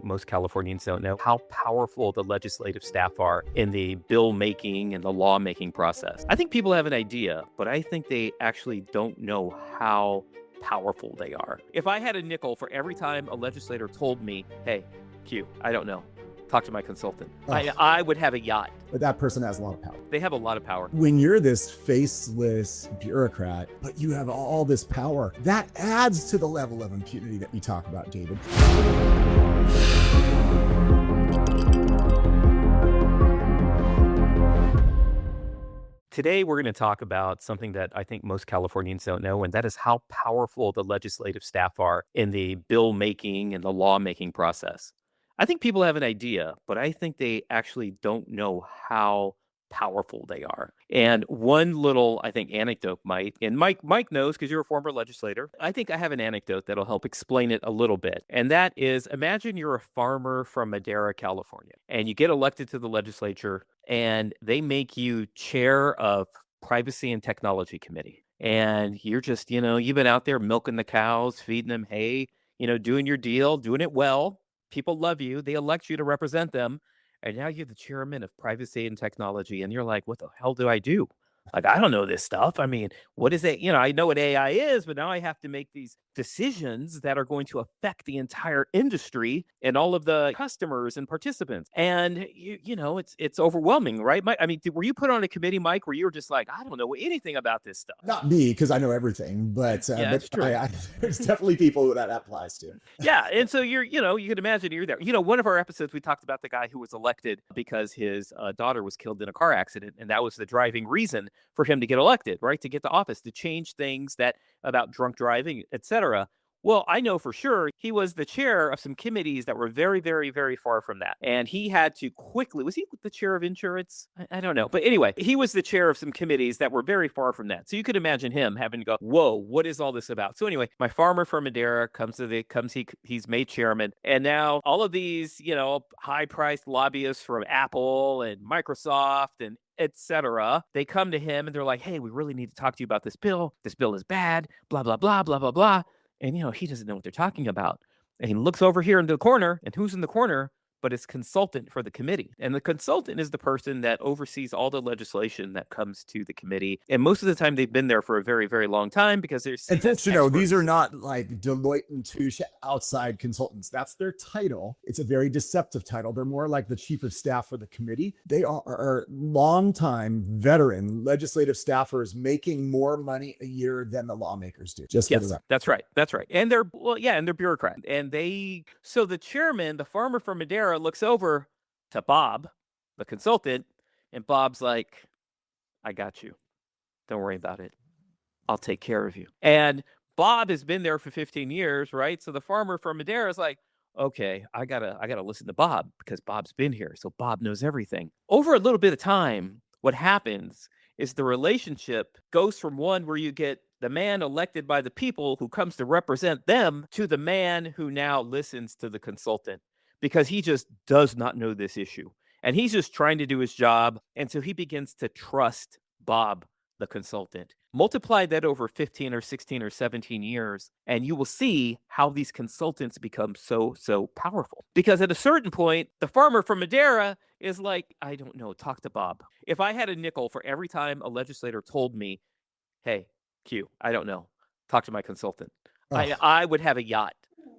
most Californians don't know how powerful the legislative staff are in the bill making and the lawmaking process. I think people have an idea, but I think they actually don't know how powerful they are. If I had a nickel for every time a legislator told me, hey, Q, I don't know, talk to my consultant, I would have a yacht. But that person has a lot of power. They have a lot of power. When you're this faceless bureaucrat, but you have all this power, that adds to the level of impunity that we talk about, David. Today, we're going to talk about something that I think most Californians don't know, and that is how powerful the legislative staff are in the bill making and the lawmaking process. I think people have an idea, but I think they actually don't know how powerful they are. And one little, I think, anecdote and Mike knows because you're a former legislator. I think I have an anecdote that'll help explain it a little bit. And that is, imagine you're a farmer from Madera, California, and you get elected to the legislature and they make you chair of Privacy and Technology Committee. And you're just, you've been out there milking the cows, feeding them hay, doing your deal, doing it well. People love you. They elect you to represent them. And now you're the chairman of Privacy and Technology. And you're like, what the hell do I do? Like, I don't know this stuff. I mean, what is it? I know what AI is, but now I have to make these decisions that are going to affect the entire industry and all of the customers and participants. And, it's overwhelming, right, Mike? I mean, were you put on a committee, Mike, where you were just like, I don't know anything about this stuff? Not me, because I know everything, but there's definitely people that applies to. Yeah. And so you can imagine you're there. One of our episodes, we talked about the guy who was elected because his daughter was killed in a car accident. And that was the driving reason for him to get elected, right? To get to office, to change things about drunk driving, et cetera. Well, I know for sure he was the chair of some committees that were very, very, very far from that. And he had to quickly, was he the chair of insurance? I don't know. But anyway, he was the chair of some committees that were very far from that. So you could imagine him having to go, whoa, what is all this about? So anyway, my farmer from Madera he's made chairman. And now all of these, high-priced lobbyists from Apple and Microsoft and etc. They come to him and they're like, hey, we really need to talk to you about this bill. This bill is bad, blah, blah, blah, blah, blah, blah. And, he doesn't know what they're talking about. And he looks over here in the corner, and who's in the corner? But it's consultant for the committee. And the consultant is the person that oversees all the legislation that comes to the committee. And most of the time they've been there for a very, very long time because they're and folks, these are not like Deloitte and Touche outside consultants. That's their title. It's a very deceptive title. They're more like the chief of staff for the committee. They are longtime veteran legislative staffers making more money a year than the lawmakers do. Yes, that's right. That's right. And they're bureaucrats. And so the chairman, the farmer from Madera, looks over to Bob, the consultant, and Bob's like, I got you. Don't worry about it. I'll take care of you. And Bob has been there for 15 years, right? So the farmer from Madera is like, okay, I gotta listen to Bob because Bob's been here. So Bob knows everything. Over a little bit of time, what happens is the relationship goes from one where you get the man elected by the people who comes to represent them to the man who now listens to the consultant, because he just does not know this issue. And he's just trying to do his job. And so he begins to trust Bob, the consultant. Multiply that over 15 or 16 or 17 years, and you will see how these consultants become so, so powerful. Because at a certain point, the farmer from Madera is like, I don't know, talk to Bob. If I had a nickel for every time a legislator told me, hey, Q, I don't know, talk to my consultant, I would have a yacht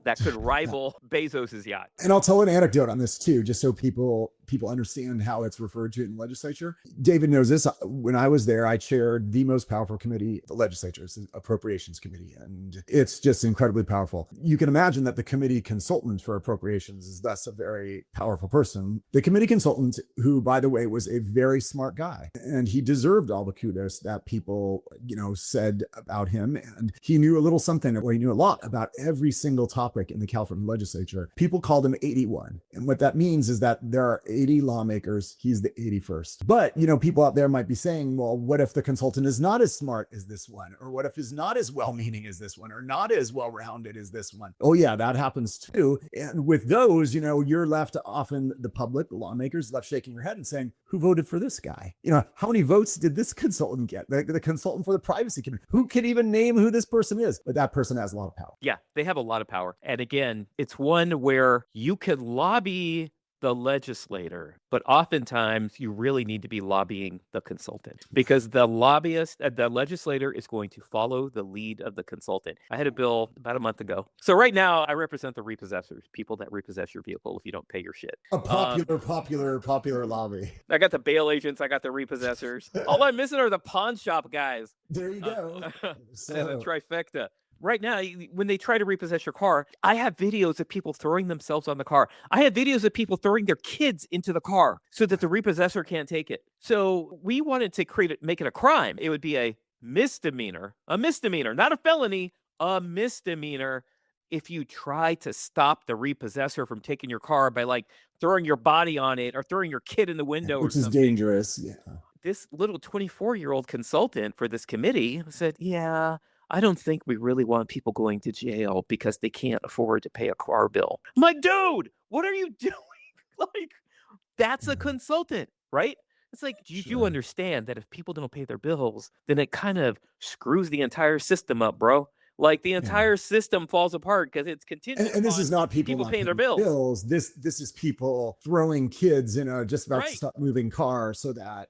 that could rival Bezos's yacht. And I'll tell an anecdote on this too, just so people understand how it's referred to in the legislature. David knows this. When I was there, I chaired the most powerful committee, the legislature, it's the Appropriations Committee, and it's just incredibly powerful. You can imagine that the committee consultant for appropriations is thus a very powerful person. The committee consultant, who, by the way, was a very smart guy, and he deserved all the kudos that people, said about him. And he knew a little something, or he knew a lot about every single topic in the California legislature. People called him 81. And what that means is that there are 80 lawmakers, he's the 81st. But, people out there might be saying, well, what if the consultant is not as smart as this one? Or what if he's not as well-meaning as this one, or not as well-rounded as this one? Oh yeah, that happens too. And with those, you're left, often the public, the lawmakers, left shaking your head and saying, who voted for this guy? How many votes did this consultant get? The consultant for the privacy committee. Who can even name who this person is? But that person has a lot of power. Yeah, they have a lot of power. And again, it's one where you could lobby the legislator, but oftentimes you really need to be lobbying the consultant, because the legislator is going to follow the lead of the consultant. I had a bill about a month ago. So right now I represent the repossessors, people that repossess your vehicle if you don't pay your shit. A popular lobby. I got the bail agents, I got the repossessors. All I'm missing are the pawn shop guys. There you go. And the trifecta. Right now, when they try to repossess your car, I have videos of people throwing themselves on the car. I have videos of people throwing their kids into the car so that the repossessor can't take it. So we wanted to make it a crime. It would be a misdemeanor, not a felony, a misdemeanor if you try to stop the repossessor from taking your car by throwing your body on it or throwing your kid in the window, which is dangerous. Yeah. This little 24-year-old consultant for this committee said, yeah, I don't think we really want people going to jail because they can't afford to pay a car bill. I'm like, dude, what are you doing? That's a consultant, right? It's like, do you understand that if people don't pay their bills, then it kind of screws the entire system up, bro? The entire system falls apart because it's contingent. And this is not people paying their bills. This is people throwing kids in a just about to stop moving car so that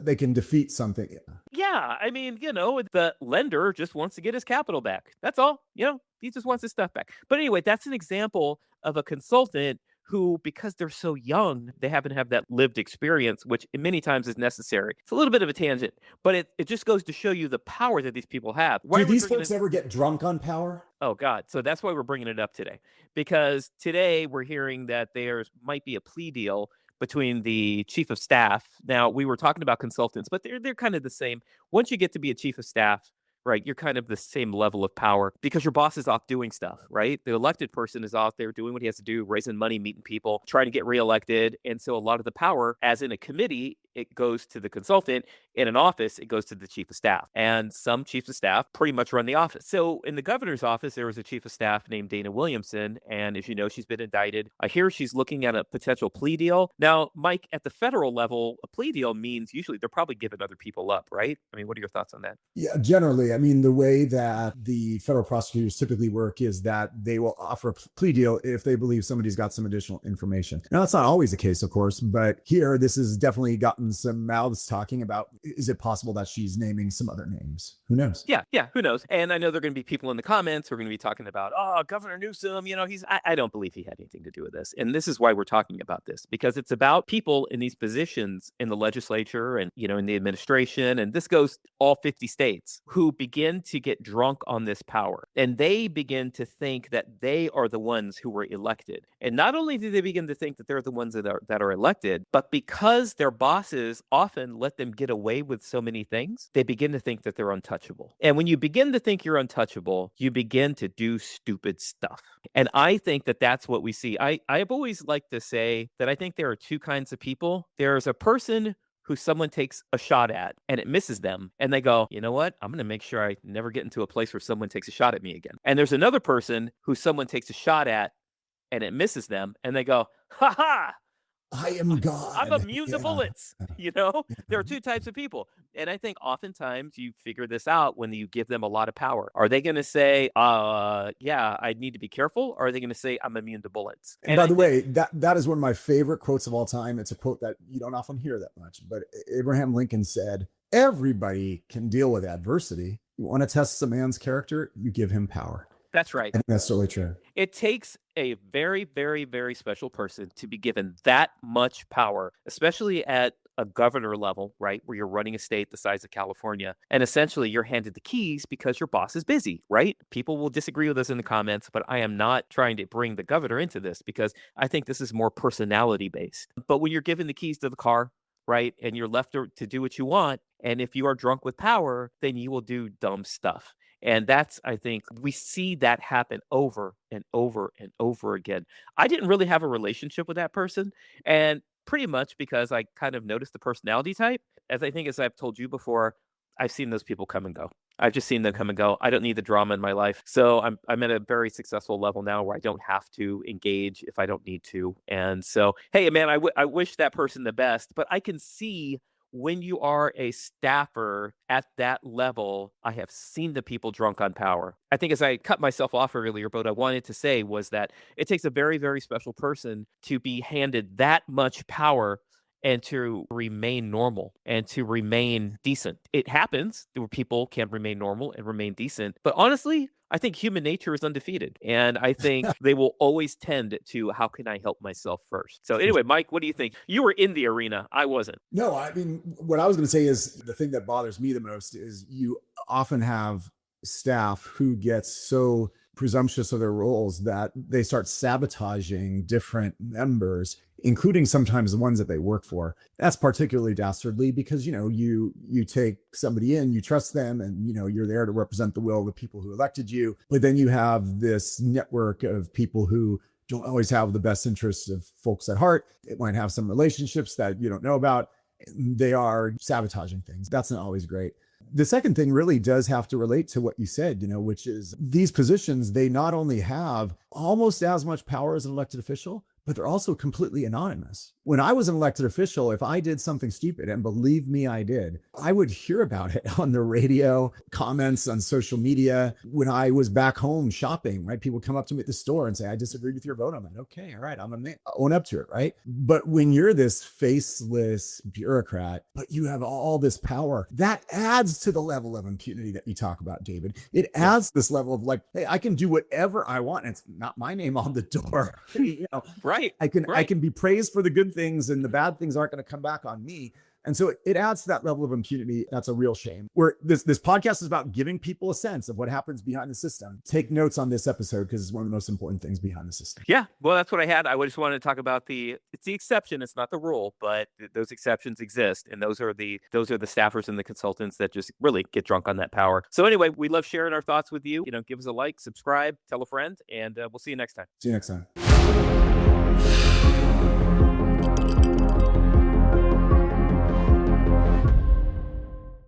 they can defeat something. Yeah, I mean, the lender just wants to get his capital back. That's all. He just wants his stuff back. But anyway, that's an example of a consultant who, because they're so young, they happen to have that lived experience, which many times is necessary. It's a little bit of a tangent, but it just goes to show you the power that these people have. Do these folks ever get drunk on power? Oh, God. So that's why we're bringing it up today. Because today we're hearing that there might be a plea deal between the chief of staff. Now, we were talking about consultants, but they're kind of the same. Once you get to be a chief of staff, right, you're kind of the same level of power because your boss is off doing stuff, right? The elected person is out there doing what he has to do, raising money, meeting people, trying to get reelected. And so a lot of the power, as in a committee, it goes to the consultant. In an office, it goes to the chief of staff. And some chiefs of staff pretty much run the office. So in the governor's office, there was a chief of staff named Dana Williamson. And as you know, she's been indicted. I hear she's looking at a potential plea deal. Now, Mike, at the federal level, a plea deal means usually they're probably giving other people up, right? I mean, what are your thoughts on that? Yeah, generally, I mean, the way that the federal prosecutors typically work is that they will offer a plea deal if they believe somebody's got some additional information. Now, that's not always the case, of course, but here, this has definitely gotten some mouths talking about, is it possible that she's naming some other names? Who knows? Yeah, who knows? And I know there are going to be people in the comments who are going to be talking about, oh, Governor Newsom, I don't believe he had anything to do with this. And this is why we're talking about this, because it's about people in these positions in the legislature and, in the administration. And this goes all 50 states who begin to get drunk on this power. And they begin to think that they are the ones who were elected. And not only do they begin to think that they're the ones that are elected, but because their bosses often let them get away with so many things, they begin to think that they're untouchable. And when you begin to think you're untouchable, you begin to do stupid stuff. And I think that that's what we see. I've always liked to say that I think there are two kinds of people. There's a person who someone takes a shot at and it misses them. And they go, you know what? I'm going to make sure I never get into a place where someone takes a shot at me again. And there's another person who someone takes a shot at and it misses them. And they go, ha ha, I am God. I'm immune to bullets. There are two types of people. And I think oftentimes you figure this out when you give them a lot of power. Are they going to say, yeah, I need to be careful? Or are they going to say, I'm immune to bullets? And by the way, that is one of my favorite quotes of all time. It's a quote that you don't often hear that much, but Abraham Lincoln said, everybody can deal with adversity. You want to test a man's character, you give him power. That's right. And that's totally true. It takes a very, very, very special person to be given that much power, especially at a governor level, right? Where you're running a state the size of California. And essentially you're handed the keys because your boss is busy, right? People will disagree with us in the comments, but I am not trying to bring the governor into this because I think this is more personality based. But when you're given the keys to the car, right, and you're left to do what you want, and if you are drunk with power, then you will do dumb stuff. And that's, I think, we see that happen over and over and over again. I didn't really have a relationship with that person. And pretty much because I kind of noticed the personality type. As I've told you before, I've seen those people come and go. I've just seen them come and go. I don't need the drama in my life. So I'm at a very successful level now where I don't have to engage if I don't need to. And so, hey, man, I wish that person the best, but I can see when you are a staffer at that level, I have seen the people drunk on power. I think as I cut myself off earlier, but what I wanted to say was that it takes a very, very special person to be handed that much power and to remain normal and to remain decent. It happens where people can remain normal and remain decent. But honestly, I think human nature is undefeated. And I think they will always tend to how can I help myself first? So anyway, Mike, what do you think? You were in the arena. I wasn't. No, I mean, what I was going to say is the thing that bothers me the most is you often have staff who gets so presumptuous of their roles that they start sabotaging different members, including sometimes the ones that they work for. That's particularly dastardly because, you take somebody in, you trust them, and, you're there to represent the will of the people who elected you. But then you have this network of people who don't always have the best interests of folks at heart. It might have some relationships that you don't know about. They are sabotaging things. That's not always great. The second thing really does have to relate to what you said, which is these positions, they not only have almost as much power as an elected official, but they're also completely anonymous. When I was an elected official, if I did something stupid, and believe me, I did, I would hear about it on the radio, comments on social media. When I was back home shopping, right? People come up to me at the store and say, I disagreed with your vote on that. Okay, all right, I'm gonna own up to it, right? But when you're this faceless bureaucrat, but you have all this power, that adds to the level of impunity that you talk about, David. It adds this level of like, hey, I can do whatever I want. And it's not my name on the door. Right. I can be praised for the good things, and the bad things aren't going to come back on me. And so it adds to that level of impunity. That's a real shame. Where this podcast is about giving people a sense of what happens behind the system. Take notes on this episode because it's one of the most important things behind the system. Yeah, well, that's what I had. I just wanted to talk about it's the exception. It's not the rule, but those exceptions exist, and those are the staffers and the consultants that just really get drunk on that power. So anyway, we love sharing our thoughts with you. Give us a like, subscribe, tell a friend, and we'll see you next time. See you next time.